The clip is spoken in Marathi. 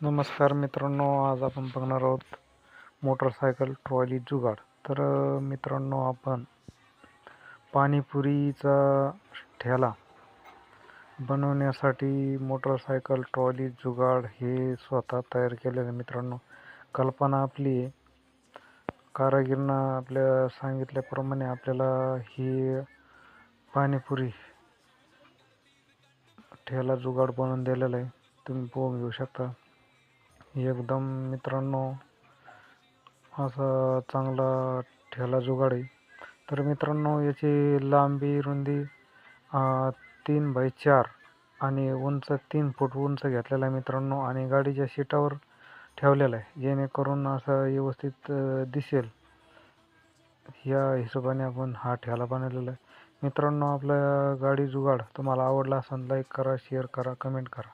नमस्कार मित्रांनो, आज आपण बघणार आहोत मोटरसायकल ट्रॉली जुगाड. तर मित्रांनो, आपण पाणीपुरीचा ठेला बनवण्यासाठी मोटरसायकल ट्रॉली जुगाड हे स्वतः तयार केलेलं. मित्रांनो, कल्पना आपली आहे. कारागीरना आपल्या सांगितल्याप्रमाणे आपल्याला ही पाणीपुरी ठेला जुगाड बनवून दिलेला आहे. तुम्ही बघून घेऊ शकता. एकदम मित्रांनो असा चांगला ठेला जुगाड आहे. तर मित्रांनो, याची लांबी रुंदी 3x4 आणि उंच 3 फूट उंच घेतलेला आहे मित्रांनो. आणि गाडीच्या सीटावर ठेवलेला आहे, जेणेकरून असं व्यवस्थित दिसेल या हिशोबाने आपण हा ठेला बनवलेला आहे. मित्रांनो, आपला गाडी जुगाड तुम्हाला आवडला असेल लाईक करा, शेअर करा, कमेंट करा.